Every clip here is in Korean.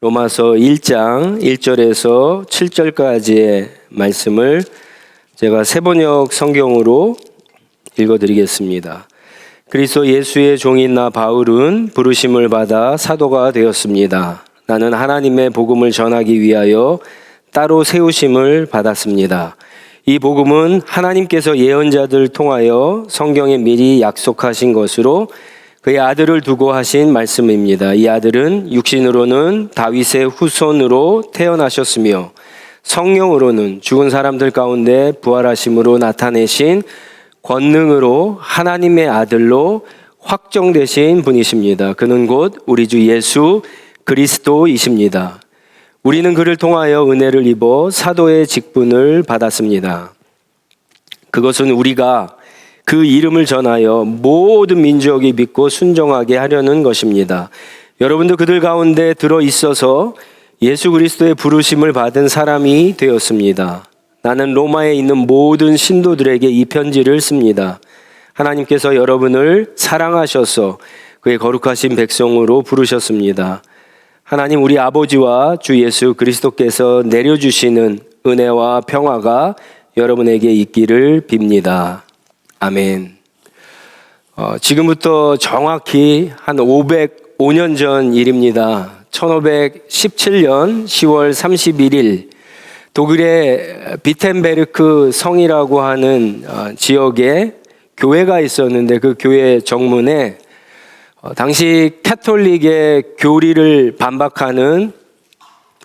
로마서 1장 1절에서 7절까지의 말씀을 제가 새번역 성경으로 읽어드리겠습니다. 그리스도 예수의 종인 나 바울은 부르심을 받아 사도가 되었습니다. 나는 하나님의 복음을 전하기 위하여 따로 세우심을 받았습니다. 이 복음은 하나님께서 예언자들 통하여 성경에 미리 약속하신 것으로 그의 아들을 두고 하신 말씀입니다. 이 아들은 육신으로는 다윗의 후손으로 태어나셨으며 성령으로는 죽은 사람들 가운데 부활하심으로 나타내신 권능으로 하나님의 아들로 확정되신 분이십니다. 그는 곧 우리 주 예수 그리스도이십니다. 우리는 그를 통하여 은혜를 입어 사도의 직분을 받았습니다. 그것은 우리가 그 이름을 전하여 모든 민족이 믿고 순종하게 하려는 것입니다. 여러분도 그들 가운데 들어 있어서 예수 그리스도의 부르심을 받은 사람이 되었습니다. 나는 로마에 있는 모든 신도들에게 이 편지를 씁니다. 하나님께서 여러분을 사랑하셔서 그의 거룩하신 백성으로 부르셨습니다. 하나님 우리 아버지와 주 예수 그리스도께서 내려주시는 은혜와 평화가 여러분에게 있기를 빕니다. 아멘. 지금부터 정확히 한 505년 전 일입니다. 1517년 10월 31일 독일의 비텐베르크 성이라고 하는 지역에 교회가 있었는데 그 교회 정문에 당시 캐톨릭의 교리를 반박하는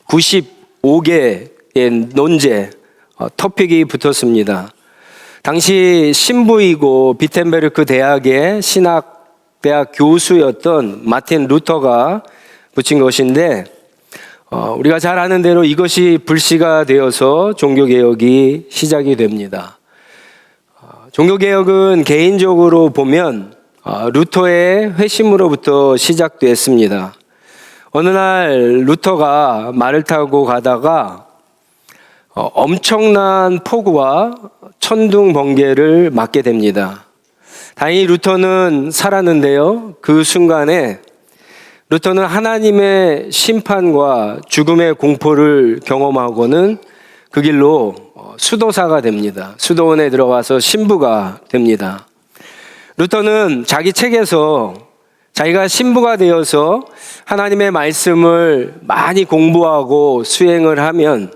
95개의 논제, 토픽이 붙었습니다. 당시 신부이고 비텐베르크 대학의 신학대학 교수였던 마틴 루터가 붙인 것인데 우리가 잘 아는 대로 이것이 불씨가 되어서 종교개혁이 시작이 됩니다. 종교개혁은 개인적으로 보면 루터의 회심으로부터 시작됐습니다. 어느 날 루터가 말을 타고 가다가 엄청난 폭우와 천둥 번개를 맞게 됩니다. 다행히 루터는 살았는데요. 그 순간에 루터는 하나님의 심판과 죽음의 공포를 경험하고는 그 길로 수도사가 됩니다. 수도원에 들어가서 신부가 됩니다. 루터는 자기 책에서 자기가 신부가 되어서 하나님의 말씀을 많이 공부하고 수행을 하면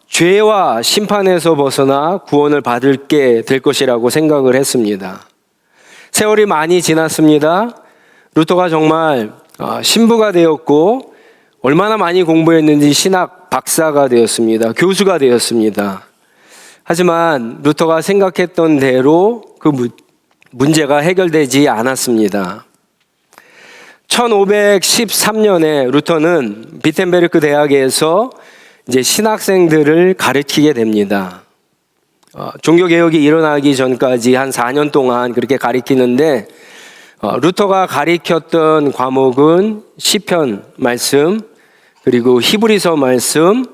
죄와 심판에서 벗어나 구원을 받게 될 것이라고 생각을 했습니다. 세월이 많이 지났습니다. 루터가 정말 신부가 되었고 얼마나 많이 공부했는지 신학 박사가 되었습니다. 교수가 되었습니다. 하지만 루터가 생각했던 대로 그 문제가 해결되지 않았습니다. 1513년에 루터는 비텐베르크 대학에서 이제 신학생들을 가르치게 됩니다. 종교개혁이 일어나기 전까지 한 4년 동안 그렇게 가르치는데 루터가 가르쳤던 과목은 시편 말씀, 그리고 히브리서 말씀,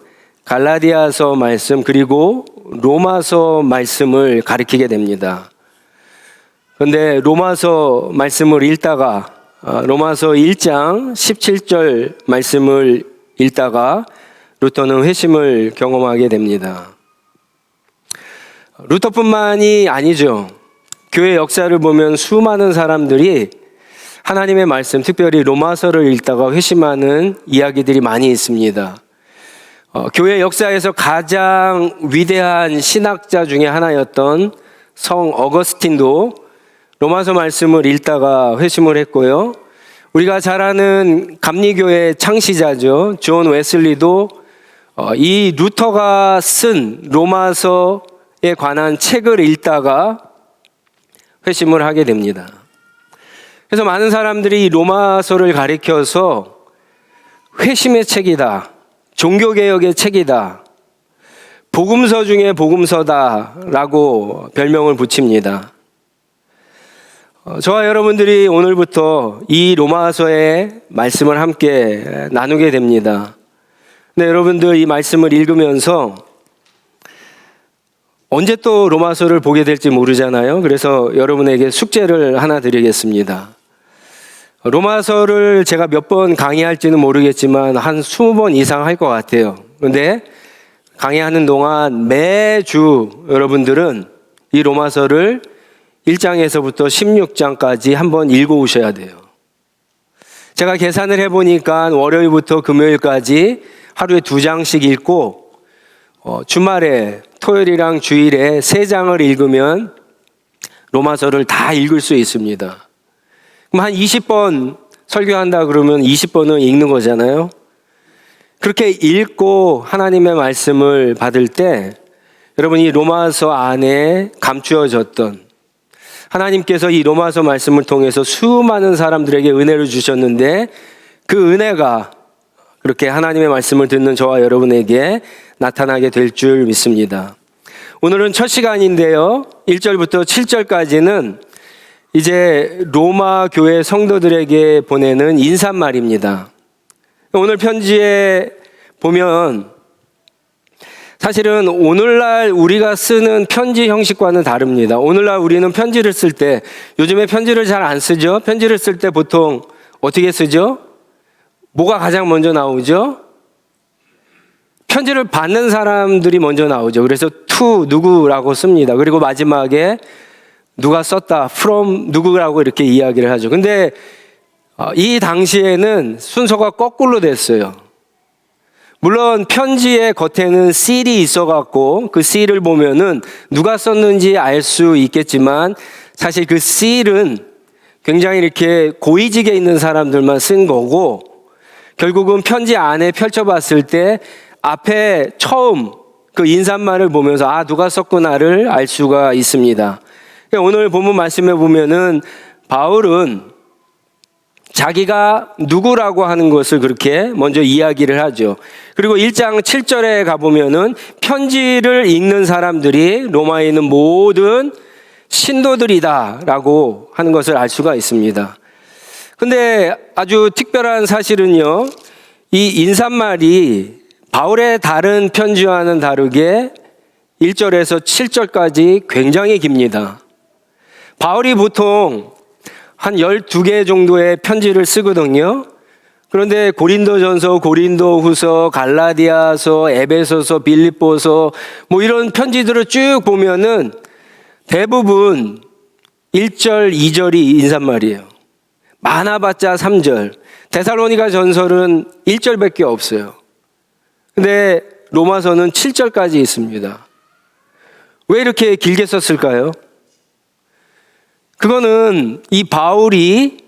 갈라디아서 말씀, 그리고 로마서 말씀을 가르치게 됩니다. 그런데 로마서 말씀을 읽다가 로마서 1장 17절 말씀을 읽다가 루터는 회심을 경험하게 됩니다. 루터뿐만이 아니죠. 교회 역사를 보면 수많은 사람들이 하나님의 말씀, 특별히 로마서를 읽다가 회심하는 이야기들이 많이 있습니다. 교회 역사에서 가장 위대한 신학자 중에 하나였던 성 어거스틴도 로마서 말씀을 읽다가 회심을 했고요. 우리가 잘 아는 감리교의 창시자죠. 존 웨슬리도 이 루터가 쓴 로마서에 관한 책을 읽다가 회심을 하게 됩니다. 그래서 많은 사람들이 이 로마서를 가리켜서 회심의 책이다, 종교개혁의 책이다, 복음서 중에 복음서다라고 별명을 붙입니다. 저와 여러분들이 오늘부터 이 로마서의 말씀을 함께 나누게 됩니다. 네, 여러분들 이 말씀을 읽으면서 언제 또 로마서를 보게 될지 모르잖아요. 그래서 여러분에게 숙제를 하나 드리겠습니다. 로마서를 제가 몇 번 강의할지는 모르겠지만 한 20번 이상 할 것 같아요. 그런데 강의하는 동안 매주 여러분들은 이 로마서를 1장에서부터 16장까지 한번 읽어오셔야 돼요. 제가 계산을 해보니까 월요일부터 금요일까지 하루에 2장씩 읽고 주말에 토요일이랑 주일에 3장을 읽으면 로마서를 다 읽을 수 있습니다. 그럼 한 20번 설교한다 그러면 20번은 읽는 거잖아요. 그렇게 읽고 하나님의 말씀을 받을 때 여러분 이 로마서 안에 감추어졌던 하나님께서 이 로마서 말씀을 통해서 수많은 사람들에게 은혜를 주셨는데 그 은혜가 그렇게 하나님의 말씀을 듣는 저와 여러분에게 나타나게 될 줄 믿습니다. 오늘은 첫 시간인데요. 1절부터 7절까지는 이제 로마 교회 성도들에게 보내는 인사말입니다. 오늘 편지에 보면 사실은 오늘날 우리가 쓰는 편지 형식과는 다릅니다. 오늘날 우리는 편지를 쓸 때 요즘에 편지를 잘 안 쓰죠. 편지를 쓸 때 보통 어떻게 쓰죠? 뭐가 가장 먼저 나오죠? 편지를 받는 사람들이 먼저 나오죠. 그래서 to 누구라고 씁니다. 그리고 마지막에 누가 썼다, from 누구라고 이렇게 이야기를 하죠. 근데 이 당시에는 순서가 거꾸로 됐어요. 물론 편지의 겉에는 seal이 있어갖고 그 seal을 보면은 누가 썼는지 알 수 있겠지만 사실 그 seal은 굉장히 이렇게 고위직에 있는 사람들만 쓴 거고 결국은 편지 안에 펼쳐봤을 때 앞에 처음 그 인사말을 보면서 아 누가 썼구나를 알 수가 있습니다. 오늘 본문 말씀에 보면은 바울은 자기가 누구라고 하는 것을 그렇게 먼저 이야기를 하죠. 그리고 1장 7절에 가보면은 편지를 읽는 사람들이 로마에 있는 모든 신도들이다라고 하는 것을 알 수가 있습니다. 근데 아주 특별한 사실은요, 이 인사말이 바울의 다른 편지와는 다르게 1절에서 7절까지 굉장히 깁니다. 바울이 보통 한 12개 정도의 편지를 쓰거든요. 그런데 고린도전서, 고린도후서, 갈라디아서, 에베소서, 빌립보서 뭐 이런 편지들을 쭉 보면은 대부분 1절, 2절이 인사말이에요. 많아봤자 3절. 데살로니가 전설은 1절밖에 없어요. 근데 로마서는 7절까지 있습니다. 왜 이렇게 길게 썼을까요? 그거는 이 바울이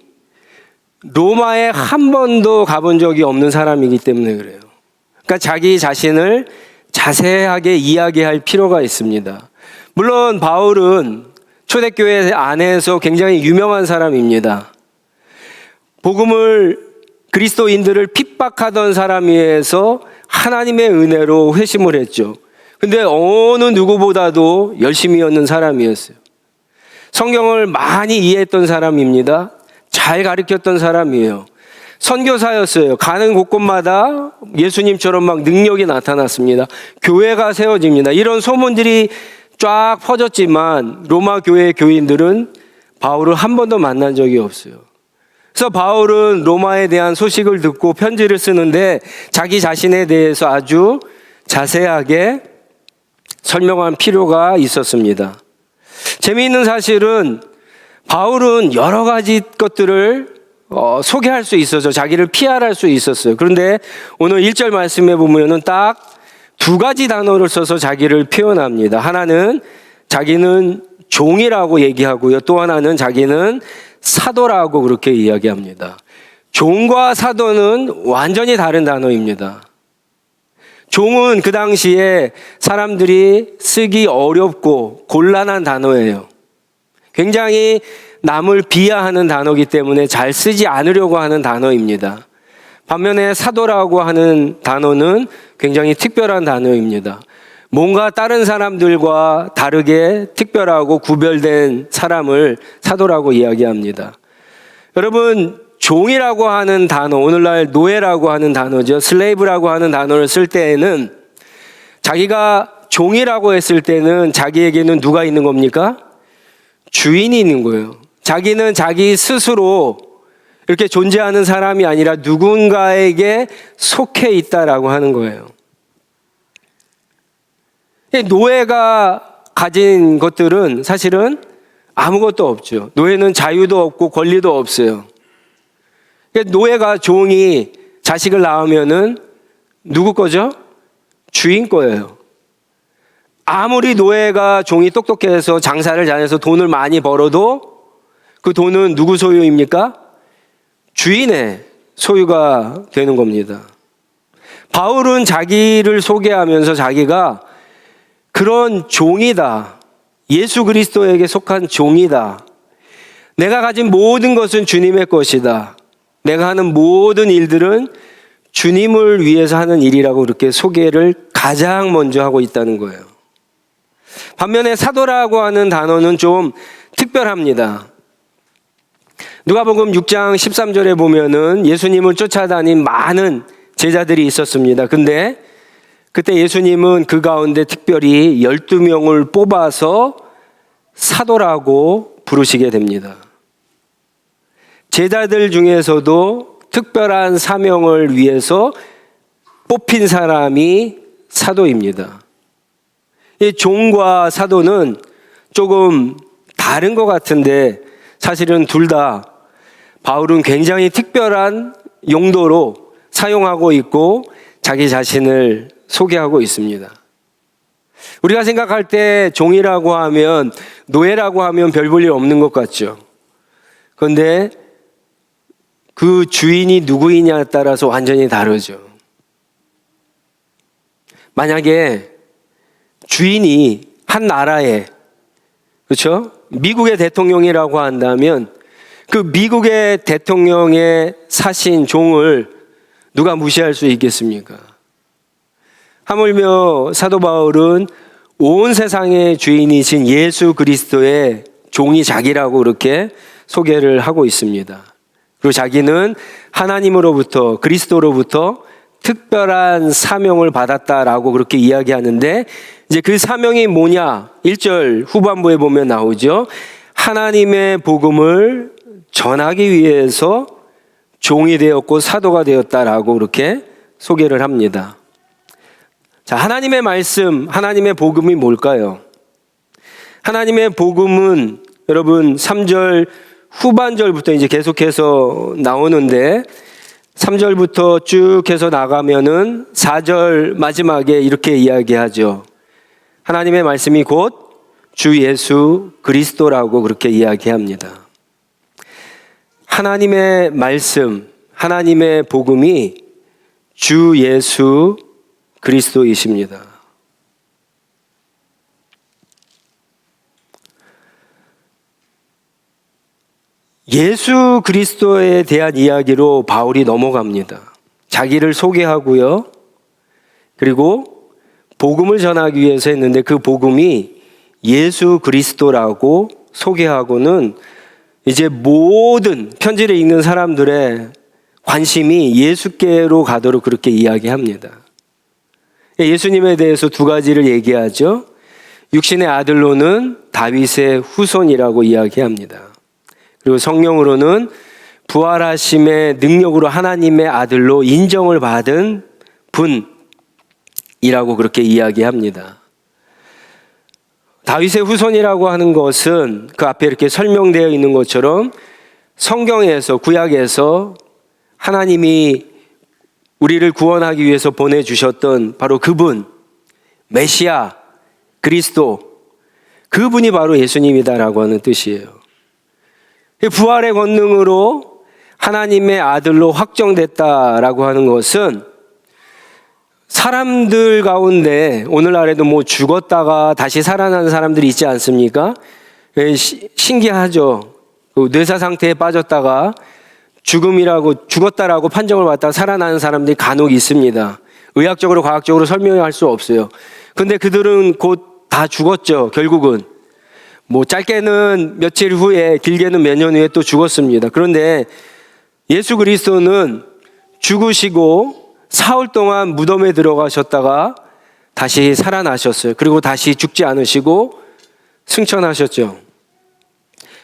로마에 한 번도 가본 적이 없는 사람이기 때문에 그래요. 그러니까 자기 자신을 자세하게 이야기할 필요가 있습니다. 물론 바울은 초대교회 안에서 굉장히 유명한 사람입니다. 복음을 그리스도인들을 핍박하던 사람에서 하나님의 은혜로 회심을 했죠. 근데 어느 누구보다도 열심히 얻는 사람이었어요. 성경을 많이 이해했던 사람입니다. 잘 가르쳤던 사람이에요. 선교사였어요. 가는 곳곳마다 예수님처럼 막 능력이 나타났습니다. 교회가 세워집니다. 이런 소문들이 쫙 퍼졌지만 로마 교회 교인들은 바울을 한 번도 만난 적이 없어요. 그래서 바울은 로마에 대한 소식을 듣고 편지를 쓰는데 자기 자신에 대해서 아주 자세하게 설명할 필요가 있었습니다. 재미있는 사실은 바울은 여러 가지 것들을 소개할 수 있어서 자기를 PR할 수 있었어요. 그런데 오늘 1절 말씀에 보면은 딱 2가지 단어를 써서 자기를 표현합니다. 하나는 자기는 종이라고 얘기하고요. 또 하나는 자기는 사도라고 그렇게 이야기합니다. 종과 사도는 완전히 다른 단어입니다. 종은 그 당시에 사람들이 쓰기 어렵고 곤란한 단어예요. 굉장히 남을 비하하는 단어이기 때문에 잘 쓰지 않으려고 하는 단어입니다. 반면에 사도라고 하는 단어는 굉장히 특별한 단어입니다. 뭔가 다른 사람들과 다르게 특별하고 구별된 사람을 사도라고 이야기합니다. 여러분, 종이라고 하는 단어, 오늘날 노예라고 하는 단어죠. 슬레이브라고 하는 단어를 쓸 때에는 자기가 종이라고 했을 때는 자기에게는 누가 있는 겁니까? 주인이 있는 거예요. 자기는 자기 스스로 이렇게 존재하는 사람이 아니라 누군가에게 속해 있다라고 하는 거예요. 노예가 가진 것들은 사실은 아무것도 없죠. 노예는 자유도 없고 권리도 없어요. 노예가 종이 자식을 낳으면은 누구 거죠? 주인 거예요. 아무리 노예가 종이 똑똑해서 장사를 잘해서 돈을 많이 벌어도 그 돈은 누구 소유입니까? 주인의 소유가 되는 겁니다. 바울은 자기를 소개하면서 자기가 그런 종이다. 예수 그리스도에게 속한 종이다. 내가 가진 모든 것은 주님의 것이다. 내가 하는 모든 일들은 주님을 위해서 하는 일이라고 그렇게 소개를 가장 먼저 하고 있다는 거예요. 반면에 사도라고 하는 단어는 좀 특별합니다. 누가복음 6장 13절에 보면은 예수님을 쫓아다닌 많은 제자들이 있었습니다. 근데 그때 예수님은 그 가운데 특별히 12명을 뽑아서 사도라고 부르시게 됩니다. 제자들 중에서도 특별한 사명을 위해서 뽑힌 사람이 사도입니다. 이 종과 사도는 조금 다른 것 같은데 사실은 둘 다 바울은 굉장히 특별한 용도로 사용하고 있고 자기 자신을 소개하고 있습니다. 우리가 생각할 때 종이라고 하면, 노예라고 하면 별 볼 일 없는 것 같죠. 그런데 그 주인이 누구이냐에 따라서 완전히 다르죠. 만약에 주인이 한 나라에, 그렇죠? 미국의 대통령이라고 한다면 그 미국의 대통령의 사신 종을 누가 무시할 수 있겠습니까? 하물며 사도 바울은 온 세상의 주인이신 예수 그리스도의 종이 자기라고 그렇게 소개를 하고 있습니다. 그리고 자기는 하나님으로부터, 그리스도로부터 특별한 사명을 받았다라고 그렇게 이야기하는데, 이제 그 사명이 뭐냐? 1절 후반부에 보면 나오죠. 하나님의 복음을 전하기 위해서 종이 되었고 사도가 되었다라고 그렇게 소개를 합니다. 자, 하나님의 말씀, 하나님의 복음이 뭘까요? 하나님의 복음은 여러분 3절 후반절부터 이제 계속해서 나오는데 3절부터 쭉 해서 나가면은 4절 마지막에 이렇게 이야기하죠. 하나님의 말씀이 곧 주 예수 그리스도라고 그렇게 이야기합니다. 하나님의 말씀, 하나님의 복음이 주 예수 그리스도이십니다. 예수 그리스도에 대한 이야기로 바울이 넘어갑니다. 자기를 소개하고요. 그리고 복음을 전하기 위해서 했는데 그 복음이 예수 그리스도라고 소개하고는 이제 모든 편지를 읽는 사람들의 관심이 예수께로 가도록 그렇게 이야기합니다. 예수님에 대해서 두 가지를 얘기하죠. 육신의 아들로는 다윗의 후손이라고 이야기합니다. 그리고 성령으로는 부활하심의 능력으로 하나님의 아들로 인정을 받은 분이라고 그렇게 이야기합니다. 다윗의 후손이라고 하는 것은 그 앞에 이렇게 설명되어 있는 것처럼 성경에서, 구약에서 하나님이 우리를 구원하기 위해서 보내주셨던 바로 그분, 메시아, 그리스도, 그분이 바로 예수님이다라고 하는 뜻이에요. 부활의 권능으로 하나님의 아들로 확정됐다라고 하는 것은 사람들 가운데 오늘날에도 뭐 죽었다가 다시 살아나는 사람들이 있지 않습니까? 신기하죠. 뇌사 상태에 빠졌다가 죽었다라고 판정을 받다가 살아나는 사람들이 간혹 있습니다. 의학적으로 과학적으로 설명할 수 없어요. 근데 그들은 곧 다 죽었죠. 결국은 뭐 짧게는 며칠 후에, 길게는 몇 년 후에 또 죽었습니다. 그런데 예수 그리스도는 죽으시고 사흘 동안 무덤에 들어가셨다가 다시 살아나셨어요. 그리고 다시 죽지 않으시고 승천하셨죠.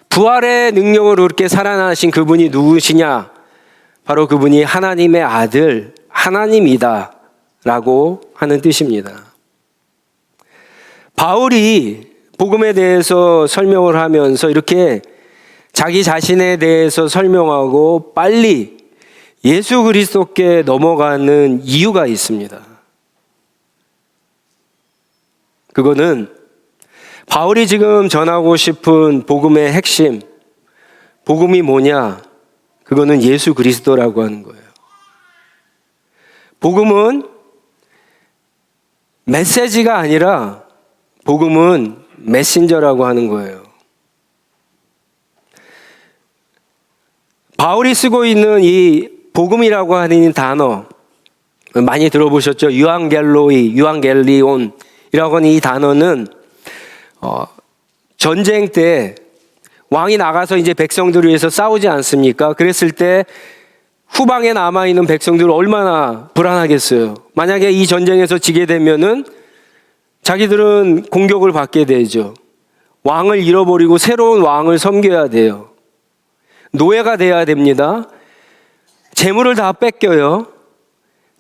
부활의 능력으로 그렇게 살아나신 그분이 누구시냐? 바로 그분이 하나님의 아들, 하나님이다 라고 하는 뜻입니다. 바울이 복음에 대해서 설명을 하면서 이렇게 자기 자신에 대해서 설명하고 빨리 예수 그리스도께 넘어가는 이유가 있습니다. 그거는 바울이 지금 전하고 싶은 복음의 핵심, 복음이 뭐냐? 그거는 예수 그리스도라고 하는 거예요. 복음은 메시지가 아니라 복음은 메신저라고 하는 거예요. 바울이 쓰고 있는 이 복음이라고 하는 단어 많이 들어보셨죠? 유앙겔리온이라고 하는 이 단어는 전쟁 때 왕이 나가서 이제 백성들을 위해서 싸우지 않습니까? 그랬을 때 후방에 남아있는 백성들은 얼마나 불안하겠어요. 만약에 이 전쟁에서 지게 되면은 자기들은 공격을 받게 되죠. 왕을 잃어버리고 새로운 왕을 섬겨야 돼요. 노예가 돼야 됩니다. 재물을 다 뺏겨요.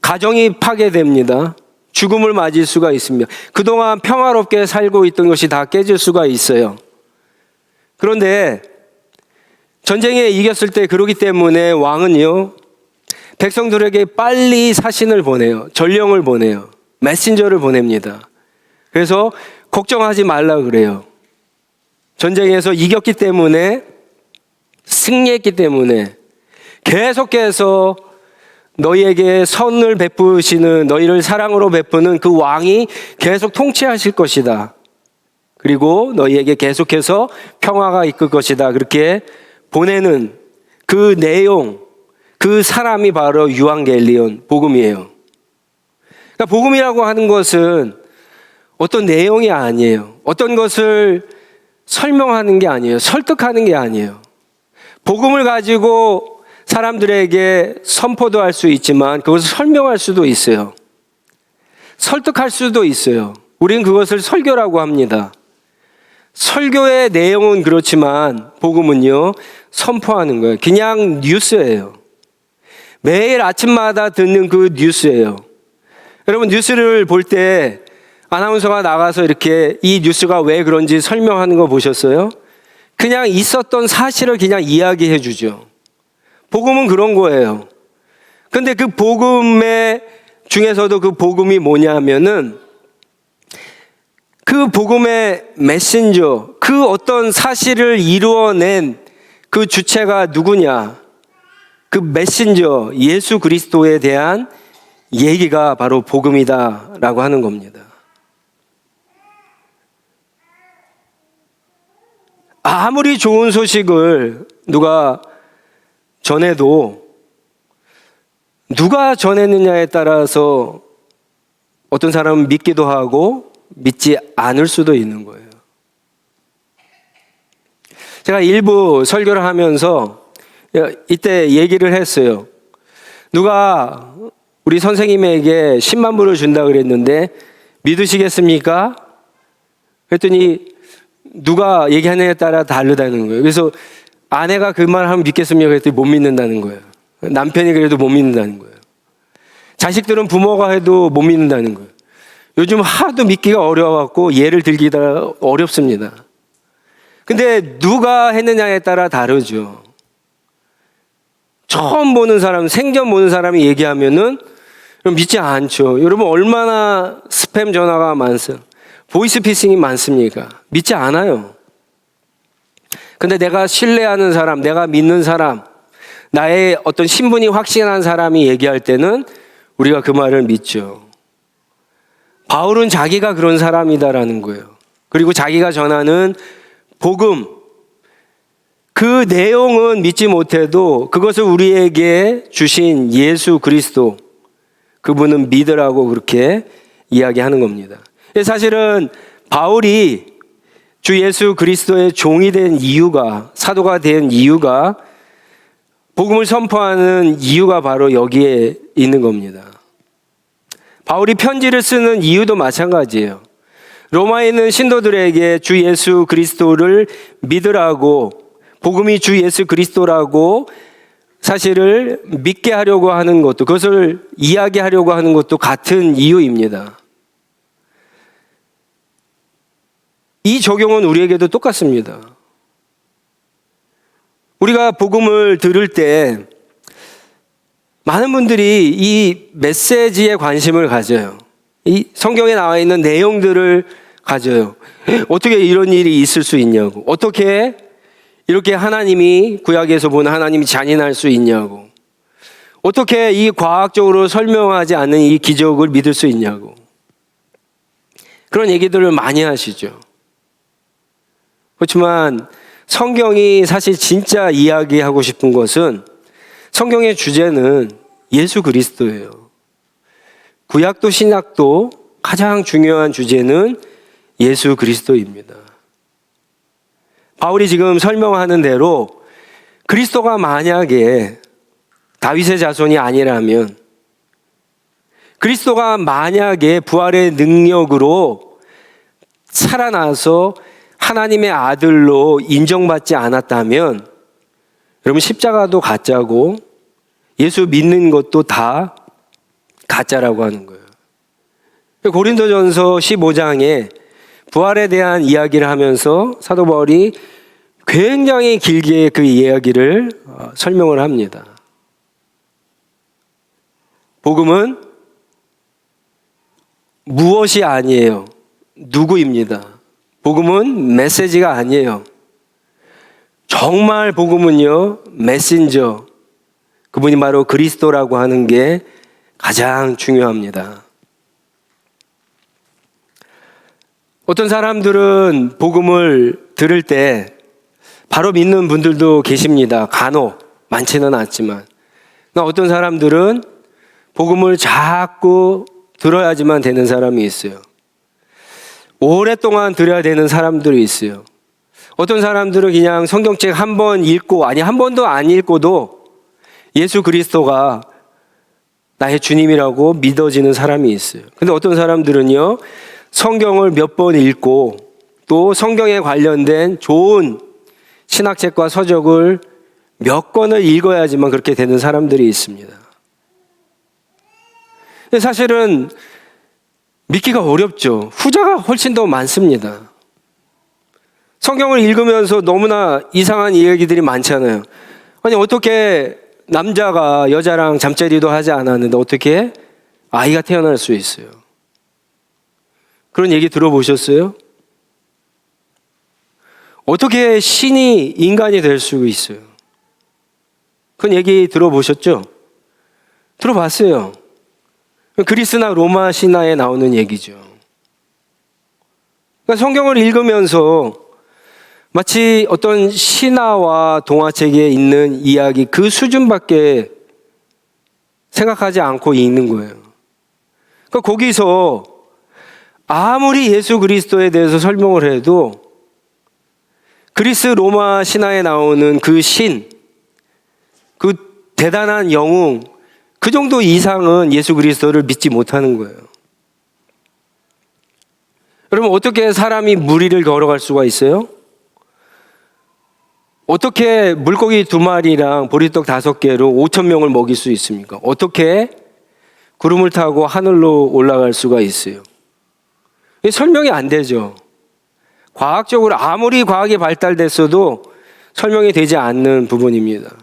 가정이 파괴됩니다. 죽음을 맞을 수가 있습니다. 그동안 평화롭게 살고 있던 것이 다 깨질 수가 있어요. 그런데 전쟁에 이겼을 때 그러기 때문에 왕은요, 백성들에게 빨리 사신을 보내요. 전령을 보내요. 메신저를 보냅니다. 그래서 걱정하지 말라 그래요. 전쟁에서 이겼기 때문에, 승리했기 때문에 계속해서 너희에게 선을 베푸시는, 너희를 사랑으로 베푸는 그 왕이 계속 통치하실 것이다. 그리고 너희에게 계속해서 평화가 이끌 것이다. 그렇게 보내는 그 내용, 그 사람이 바로 유앙겔리온, 복음이에요. 그러니까 복음이라고 하는 것은 어떤 내용이 아니에요. 어떤 것을 설명하는 게 아니에요. 설득하는 게 아니에요. 복음을 가지고 사람들에게 선포도 할 수 있지만 그것을 설명할 수도 있어요. 설득할 수도 있어요. 우리는 그것을 설교라고 합니다. 설교의 내용은 그렇지만 복음은요, 선포하는 거예요. 그냥 뉴스예요. 매일 아침마다 듣는 그 뉴스예요. 여러분, 뉴스를 볼 때 아나운서가 나가서 이렇게 이 뉴스가 왜 그런지 설명하는 거 보셨어요? 그냥 있었던 사실을 그냥 이야기해 주죠. 복음은 그런 거예요. 근데 그 복음의 중에서도 그 복음이 뭐냐면은 그 복음의 메신저, 그 어떤 사실을 이루어낸 그 주체가 누구냐? 그 메신저, 예수 그리스도에 대한 얘기가 바로 복음이다라고 하는 겁니다. 아무리 좋은 소식을 누가 전해도 누가 전했느냐에 따라서 어떤 사람은 믿기도 하고 믿지 않을 수도 있는 거예요. 제가 일부 설교를 하면서 이때 얘기를 했어요. 누가 우리 선생님에게 10만 불을 준다 그랬는데 믿으시겠습니까? 그랬더니 누가 얘기하느냐에 따라 다르다는 거예요. 그래서 아내가 그 말 하면 믿겠습니까? 그랬더니 못 믿는다는 거예요. 남편이 그래도 못 믿는다는 거예요. 자식들은 부모가 해도 못 믿는다는 거예요. 요즘 하도 믿기가 어려워갖고 예를 들기가 어렵습니다. 근데 누가 했느냐에 따라 다르죠. 처음 보는 사람, 생전 보는 사람이 얘기하면은 믿지 않죠. 여러분, 얼마나 스팸 전화가 많습니까? 보이스피싱이 많습니까? 믿지 않아요. 근데 내가 신뢰하는 사람, 내가 믿는 사람, 나의 어떤 신분이 확신한 사람이 얘기할 때는 우리가 그 말을 믿죠. 바울은 자기가 그런 사람이다라는 거예요. 그리고 자기가 전하는 복음, 그 내용은 믿지 못해도 그것을 우리에게 주신 예수 그리스도, 그분은 믿으라고 그렇게 이야기하는 겁니다. 사실은 바울이 주 예수 그리스도의 종이 된 이유가, 사도가 된 이유가, 복음을 선포하는 이유가 바로 여기에 있는 겁니다. 바울이 편지를 쓰는 이유도 마찬가지예요. 로마에 있는 신도들에게 주 예수 그리스도를 믿으라고, 복음이 주 예수 그리스도라고 사실을 믿게 하려고 하는 것도, 그것을 이야기하려고 하는 것도 같은 이유입니다. 이 적용은 우리에게도 똑같습니다. 우리가 복음을 들을 때 많은 분들이 이 메시지에 관심을 가져요. 이 성경에 나와 있는 내용들을 가져요. 어떻게 이런 일이 있을 수 있냐고. 어떻게 이렇게 하나님이, 구약에서 보는 하나님이 잔인할 수 있냐고. 어떻게 이 과학적으로 설명하지 않는 이 기적을 믿을 수 있냐고. 그런 얘기들을 많이 하시죠. 그렇지만 성경이 사실 진짜 이야기하고 싶은 것은, 성경의 주제는 예수 그리스도예요. 구약도 신약도 가장 중요한 주제는 예수 그리스도입니다. 바울이 지금 설명하는 대로 그리스도가 만약에 다윗의 자손이 아니라면, 그리스도가 만약에 부활의 능력으로 살아나서 하나님의 아들로 인정받지 않았다면, 여러분 십자가도 가짜고 예수 믿는 것도 다 가짜라고 하는 거예요. 고린도전서 15장에 부활에 대한 이야기를 하면서 사도 바울이 굉장히 길게 그 이야기를 설명을 합니다. 복음은 무엇이 아니에요. 누구입니다. 복음은 메시지가 아니에요. 정말 복음은요, 메신저, 그분이 바로 그리스도라고 하는 게 가장 중요합니다. 어떤 사람들은 복음을 들을 때 바로 믿는 분들도 계십니다. 간혹, 많지는 않지만. 어떤 사람들은 복음을 자꾸 들어야지만 되는 사람이 있어요. 오랫동안 들어야 되는 사람들이 있어요. 어떤 사람들은 그냥 성경책 한 번 읽고, 아니 한 번도 안 읽고도 예수 그리스도가 나의 주님이라고 믿어지는 사람이 있어요. 근데 어떤 사람들은요, 성경을 몇 번 읽고 또 성경에 관련된 좋은 신학책과 서적을 몇 권을 읽어야지만 그렇게 되는 사람들이 있습니다. 근데 사실은 믿기가 어렵죠. 후자가 훨씬 더 많습니다. 성경을 읽으면서 너무나 이상한 이야기들이 많잖아요. 아니 어떻게 남자가 여자랑 잠자리도 하지 않았는데 어떻게 아이가 태어날 수 있어요? 그런 얘기 들어보셨어요? 어떻게 신이 인간이 될 수 있어요? 그런 얘기 들어보셨죠? 들어봤어요. 그리스나 로마 신화에 나오는 얘기죠. 그러니까 성경을 읽으면서 마치 어떤 신화와 동화책에 있는 이야기 그 수준밖에 생각하지 않고 읽는 거예요. 그러니까 거기서 아무리 예수 그리스도에 대해서 설명을 해도 그리스 로마 신화에 나오는 그 신, 그 대단한 영웅, 그 정도 이상은 예수 그리스도를 믿지 못하는 거예요. 여러분 어떻게 사람이 물 위를 걸어갈 수가 있어요? 어떻게 물고기 2마리랑 보리떡 5개로 5,000명을 먹일 수 있습니까? 어떻게 구름을 타고 하늘로 올라갈 수가 있어요? 설명이 안 되죠. 과학적으로 아무리 과학이 발달됐어도 설명이 되지 않는 부분입니다.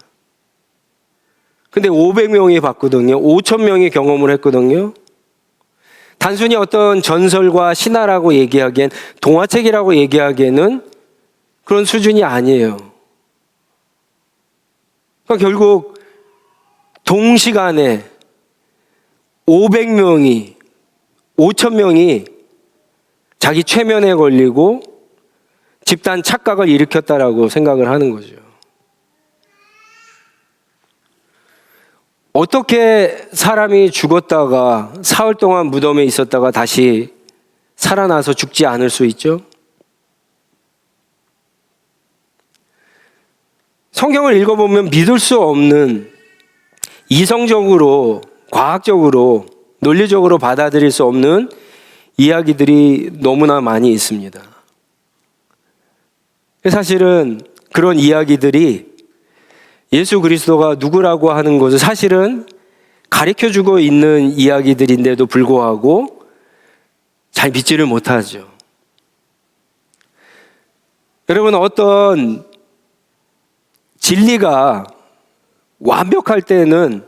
근데 500명이 봤거든요. 5,000명이 경험을 했거든요. 단순히 어떤 전설과 신화라고 얘기하기엔, 동화책이라고 얘기하기에는 그런 수준이 아니에요. 그러니까 결국 동시간에 500명이, 5,000명이 자기 최면에 걸리고 집단 착각을 일으켰다라고 생각을 하는 거죠. 어떻게 사람이 죽었다가 사흘 동안 무덤에 있었다가 다시 살아나서 죽지 않을 수 있죠? 성경을 읽어보면 믿을 수 없는, 이성적으로, 과학적으로, 논리적으로 받아들일 수 없는 이야기들이 너무나 많이 있습니다. 사실은 그런 이야기들이 예수 그리스도가 누구라고 하는 것을 사실은 가르쳐주고 있는 이야기들인데도 불구하고 잘 믿지를 못하죠. 여러분, 어떤 진리가 완벽할 때는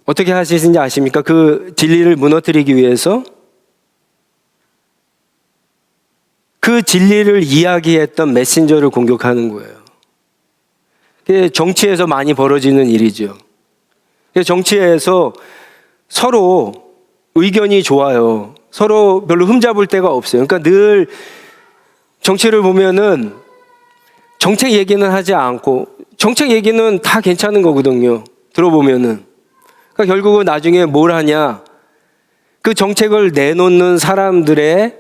어떻게 하시는지 아십니까? 그 진리를 무너뜨리기 위해서 그 진리를 이야기했던 메신저를 공격하는 거예요. 그게 정치에서 많이 벌어지는 일이죠. 정치에서 서로 의견이 좋아요. 서로 별로 흠잡을 데가 없어요. 그러니까 늘 정치를 보면은 정책 얘기는 하지 않고, 정책 얘기는 다 괜찮은 거거든요. 들어보면은. 그러니까 결국은 나중에 뭘 하냐? 그 정책을 내놓는 사람들의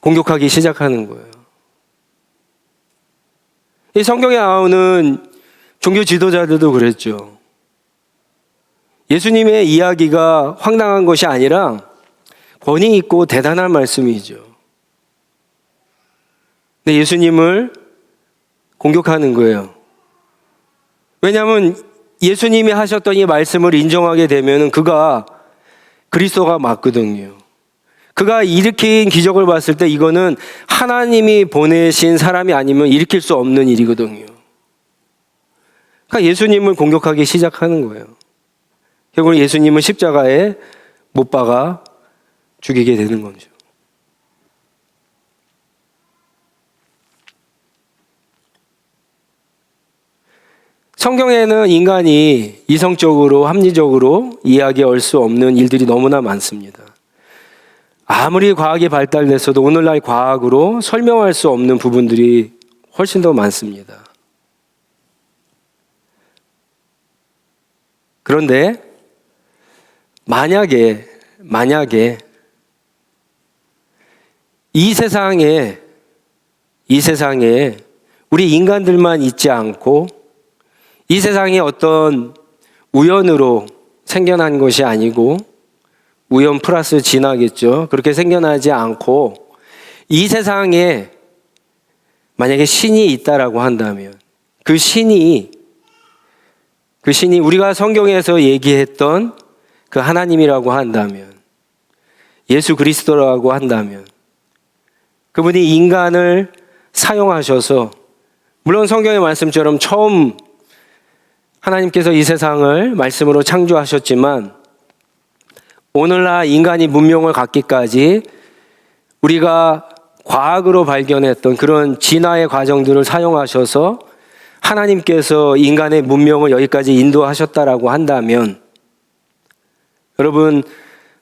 공격하기 시작하는 거예요. 이 성경에 나오는 종교 지도자들도 그랬죠. 예수님의 이야기가 황당한 것이 아니라 권위 있고 대단한 말씀이죠. 근데 예수님을 공격하는 거예요. 왜냐하면 예수님이 하셨던 이 말씀을 인정하게 되면 그가 그리스도가 맞거든요. 그가 일으킨 기적을 봤을 때 이거는 하나님이 보내신 사람이 아니면 일으킬 수 없는 일이거든요. 그러니까 예수님을 공격하기 시작하는 거예요. 결국은 예수님은 십자가에 못 박아 죽이게 되는 거죠. 성경에는 인간이 이성적으로 합리적으로 이해하기 수 없는 일들이 너무나 많습니다. 아무리 과학이 발달됐어도 오늘날 과학으로 설명할 수 없는 부분들이 훨씬 더 많습니다. 그런데 만약에 이 세상에 우리 인간들만 있지 않고 이 세상이 어떤 우연으로 생겨난 것이 아니고 우연 플러스 진화겠죠. 그렇게 생겨나지 않고 이 세상에 만약에 신이 있다라고 한다면 그 신이 우리가 성경에서 얘기했던 그 하나님이라고 한다면, 예수 그리스도라고 한다면, 그분이 인간을 사용하셔서, 물론 성경의 말씀처럼 처음 하나님께서 이 세상을 말씀으로 창조하셨지만 오늘날 인간이 문명을 갖기까지 우리가 과학으로 발견했던 그런 진화의 과정들을 사용하셔서 하나님께서 인간의 문명을 여기까지 인도하셨다라고 한다면, 여러분,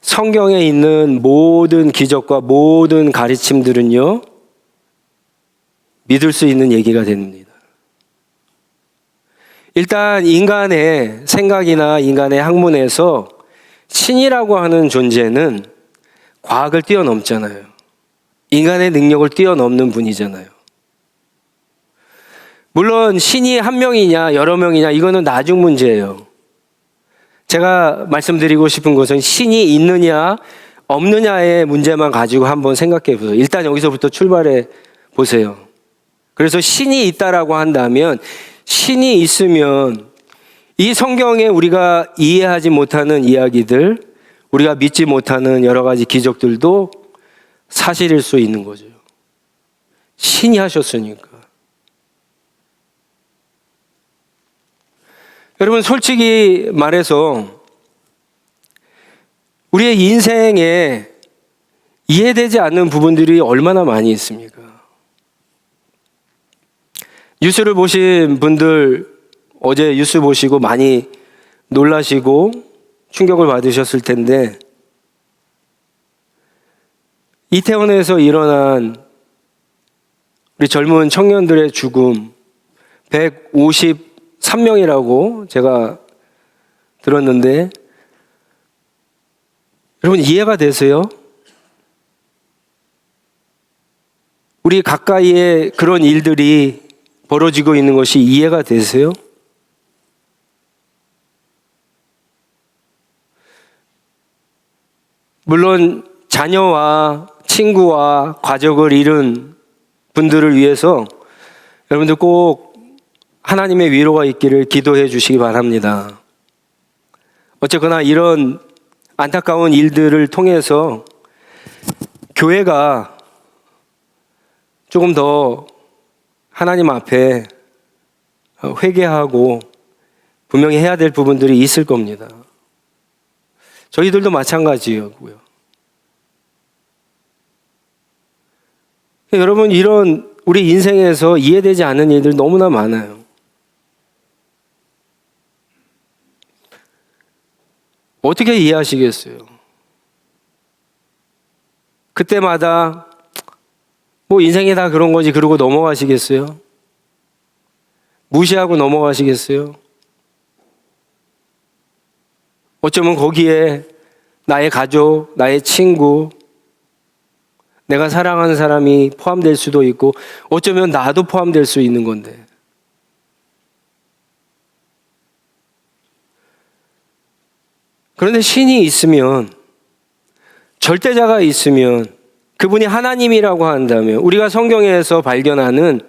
성경에 있는 모든 기적과 모든 가르침들은요, 믿을 수 있는 얘기가 됩니다. 일단 인간의 생각이나 인간의 학문에서 신이라고 하는 존재는 과학을 뛰어넘잖아요. 인간의 능력을 뛰어넘는 분이잖아요. 물론 신이 한 명이냐 여러 명이냐 이거는 나중 문제예요. 제가 말씀드리고 싶은 것은 신이 있느냐 없느냐의 문제만 가지고 한번 생각해 보세요. 일단 여기서부터 출발해 보세요. 그래서 신이 있다라고 한다면, 신이 있으면 이 성경에 우리가 이해하지 못하는 이야기들, 우리가 믿지 못하는 여러 가지 기적들도 사실일 수 있는 거죠. 신이 하셨으니까. 여러분, 솔직히 말해서 우리의 인생에 이해되지 않는 부분들이 얼마나 많이 있습니까? 뉴스를 보신 분들, 어제 뉴스 보시고 많이 놀라시고 충격을 받으셨을 텐데, 이태원에서 일어난 우리 젊은 청년들의 죽음 153명이라고 제가 들었는데, 여러분 이해가 되세요? 우리 가까이에 그런 일들이 벌어지고 있는 것이 이해가 되세요? 물론 자녀와 친구와 가족을 잃은 분들을 위해서 여러분들 꼭 하나님의 위로가 있기를 기도해 주시기 바랍니다. 어쨌거나 이런 안타까운 일들을 통해서 교회가 조금 더 하나님 앞에 회개하고 분명히 해야 될 부분들이 있을 겁니다. 저희들도 마찬가지였고요. 여러분, 이런 우리 인생에서 이해되지 않는 일들 너무나 많아요. 어떻게 이해하시겠어요? 그때마다 뭐 인생이 다 그런 거지 그러고 넘어가시겠어요? 무시하고 넘어가시겠어요? 어쩌면 거기에 나의 가족, 나의 친구, 내가 사랑하는 사람이 포함될 수도 있고 어쩌면 나도 포함될 수 있는 건데, 그런데 신이 있으면, 절대자가 있으면, 그분이 하나님이라고 한다면, 우리가 성경에서 발견하는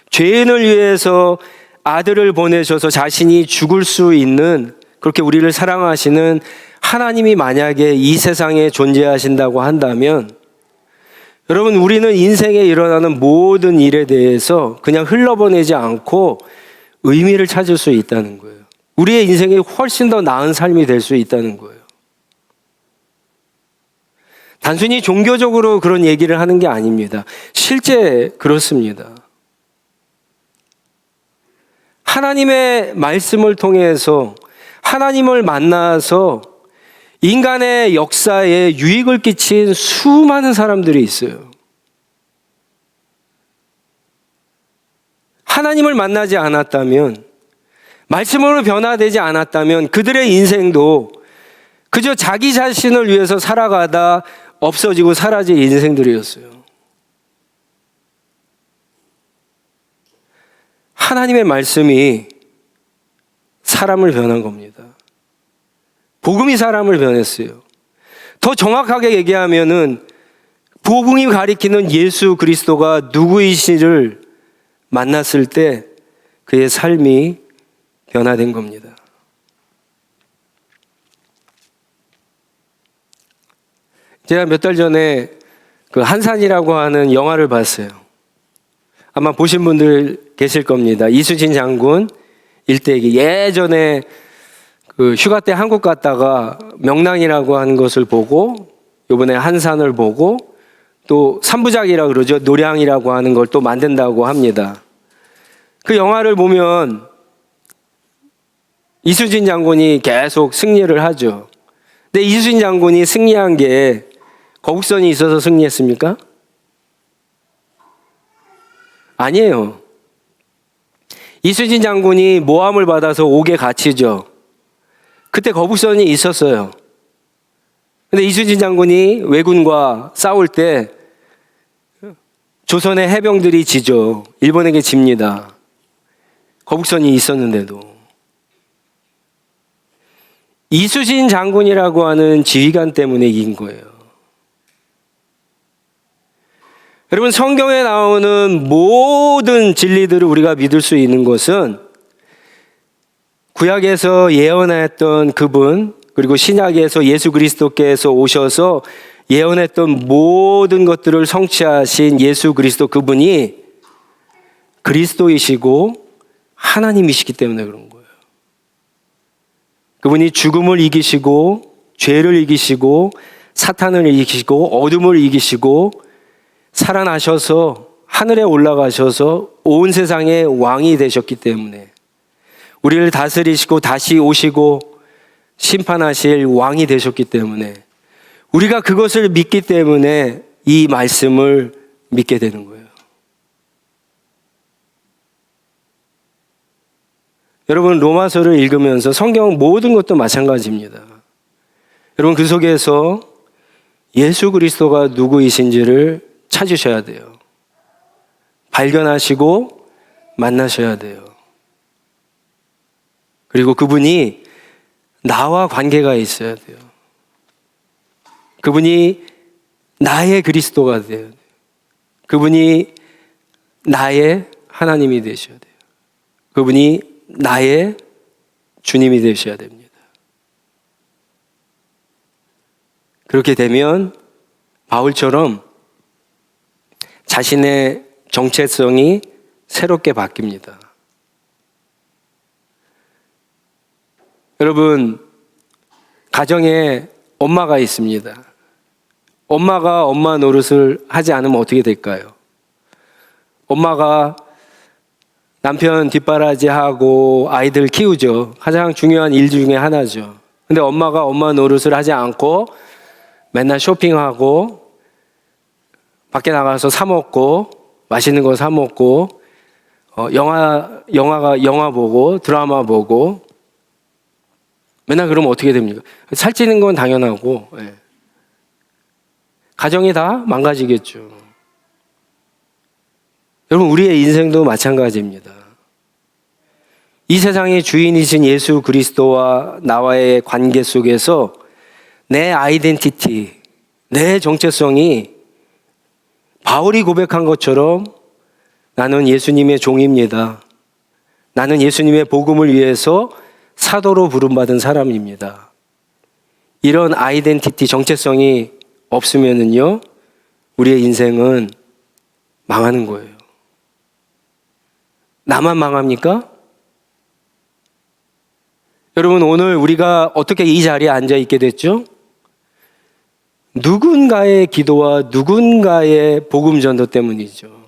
죄인을 위해서 아들을 보내셔서 자신이 죽을 수 있는, 그렇게 우리를 사랑하시는 하나님이 만약에 이 세상에 존재하신다고 한다면, 여러분, 우리는 인생에 일어나는 모든 일에 대해서 그냥 흘러보내지 않고 의미를 찾을 수 있다는 거예요. 우리의 인생이 훨씬 더 나은 삶이 될 수 있다는 거예요. 단순히 종교적으로 그런 얘기를 하는 게 아닙니다. 실제 그렇습니다. 하나님의 말씀을 통해서, 하나님을 만나서 인간의 역사에 유익을 끼친 수많은 사람들이 있어요. 하나님을 만나지 않았다면, 말씀으로 변화되지 않았다면 그들의 인생도 그저 자기 자신을 위해서 살아가다 없어지고 사라질 인생들이었어요. 하나님의 말씀이 사람을 변한 겁니다. 복음이 사람을 변했어요. 더 정확하게 얘기하면은 복음이 가리키는 예수 그리스도가 누구이시를 만났을 때 그의 삶이 변화된 겁니다. 제가 몇 달 전에 그 한산이라고 하는 영화를 봤어요. 아마 보신 분들 계실 겁니다. 이수진 장군 일대기. 예전에 그 휴가 때 한국 갔다가 명랑이라고 하는 것을 보고, 이번에 한산을 보고, 또 3부작이라고 그러죠. 노량이라고 하는 걸 또 만든다고 합니다. 그 영화를 보면 이수진 장군이 계속 승리를 하죠. 근데 이수진 장군이 승리한 게 거국선이 있어서 승리했습니까? 아니에요. 이수진 장군이 모함을 받아서 옥에 갇히죠. 그때 거북선이 있었어요. 근데 이수진 장군이 왜군과 싸울 때 조선의 해병들이 지죠. 일본에게 집니다. 거북선이 있었는데도. 이수진 장군이라고 하는 지휘관 때문에 이긴 거예요. 여러분, 성경에 나오는 모든 진리들을 우리가 믿을 수 있는 것은 구약에서 예언했던 그분, 그리고 신약에서 예수 그리스도께서 오셔서 예언했던 모든 것들을 성취하신 예수 그리스도, 그분이 그리스도이시고 하나님이시기 때문에 그런 거예요. 그분이 죽음을 이기시고 죄를 이기시고 사탄을 이기시고 어둠을 이기시고 살아나셔서 하늘에 올라가셔서 온 세상의 왕이 되셨기 때문에, 우리를 다스리시고 다시 오시고 심판하실 왕이 되셨기 때문에, 우리가 그것을 믿기 때문에 이 말씀을 믿게 되는 거예요. 여러분, 로마서를 읽으면서 성경 모든 것도 마찬가지입니다. 여러분, 그 속에서 예수 그리스도가 누구이신지를 찾으셔야 돼요. 발견하시고 만나셔야 돼요. 그리고 그분이 나와 관계가 있어야 돼요. 그분이 나의 그리스도가 돼야 돼요. 그분이 나의 하나님이 되셔야 돼요. 그분이 나의 주님이 되셔야 됩니다. 그렇게 되면 바울처럼 자신의 정체성이 새롭게 바뀝니다. 여러분, 가정에 엄마가 있습니다. 엄마가 엄마 노릇을 하지 않으면 어떻게 될까요? 엄마가 남편 뒷바라지하고 아이들 키우죠. 가장 중요한 일 중에 하나죠. 근데 엄마가 엄마 노릇을 하지 않고 맨날 쇼핑하고 밖에 나가서 사 먹고 맛있는 거 사 먹고 영화 보고 드라마 보고 맨날 그러면 어떻게 됩니까? 살찌는 건 당연하고 가정이 다 망가지겠죠. 여러분, 우리의 인생도 마찬가지입니다. 이 세상의 주인이신 예수 그리스도와 나와의 관계 속에서 내 아이덴티티, 내 정체성이 바울이 고백한 것처럼 나는 예수님의 종입니다. 나는 예수님의 복음을 위해서 사도로 부름받은 사람입니다. 이런 아이덴티티, 정체성이 없으면은요, 우리의 인생은 망하는 거예요. 나만 망합니까? 여러분, 오늘 우리가 어떻게 이 자리에 앉아 있게 됐죠? 누군가의 기도와 누군가의 복음 전도 때문이죠.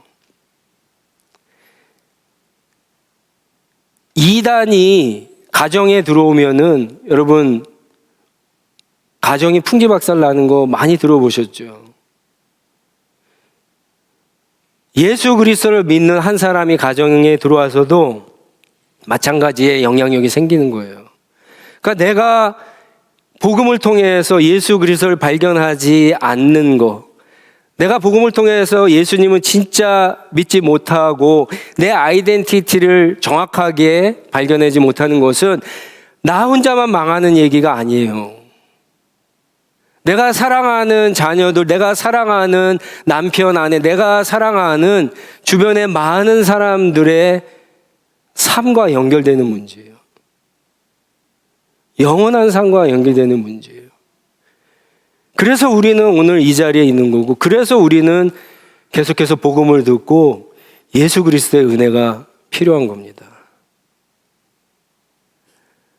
이단이 가정에 들어오면은 여러분, 가정이 풍지박살 나는 거 많이 들어보셨죠? 예수 그리스도를 믿는 한 사람이 가정에 들어와서도 마찬가지의 영향력이 생기는 거예요. 그러니까 내가 복음을 통해서 예수 그리스도를 발견하지 않는 거, 내가 복음을 통해서 예수님은 진짜 믿지 못하고 내 아이덴티티를 정확하게 발견하지 못하는 것은 나 혼자만 망하는 얘기가 아니에요. 내가 사랑하는 자녀들, 내가 사랑하는 남편, 아내, 내가 사랑하는 주변의 많은 사람들의 삶과 연결되는 문제예요. 영원한 삶과 연결되는 문제예요. 그래서 우리는 오늘 이 자리에 있는 거고, 그래서 우리는 계속해서 복음을 듣고 예수 그리스도의 은혜가 필요한 겁니다.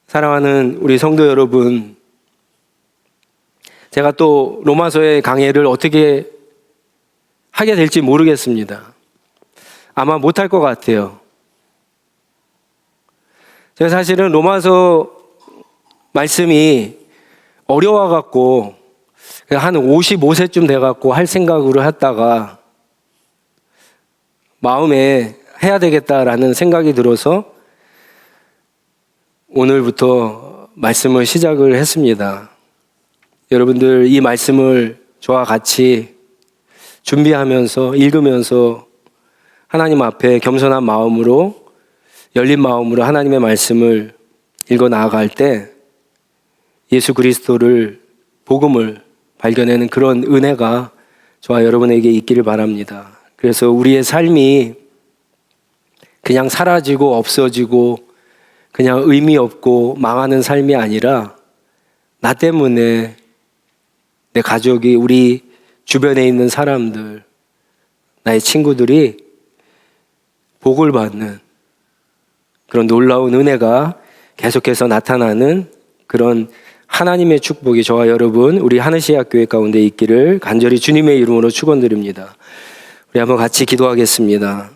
사랑하는 우리 성도 여러분, 제가 또 로마서의 강해를 어떻게 하게 될지 모르겠습니다. 아마 못할 것 같아요. 제가 사실은 로마서 말씀이 어려워갖고 한 55세쯤 돼갖고 할 생각으로 했다가 마음에 해야 되겠다라는 생각이 들어서 오늘부터 말씀을 시작을 했습니다. 여러분들 이 말씀을 저와 같이 준비하면서 읽으면서 하나님 앞에 겸손한 마음으로 열린 마음으로 하나님의 말씀을 읽어 나아갈 때 예수 그리스도를 복음을 발견하는 그런 은혜가 저와 여러분에게 있기를 바랍니다. 그래서 우리의 삶이 그냥 사라지고 없어지고 그냥 의미 없고 망하는 삶이 아니라 나 때문에 내 가족이, 우리 주변에 있는 사람들, 나의 친구들이 복을 받는 그런 놀라운 은혜가 계속해서 나타나는 그런 하나님의 축복이 저와 여러분, 우리 하늘시학 교회 가운데 있기를 간절히 주님의 이름으로 축원드립니다. 우리 한번 같이 기도하겠습니다.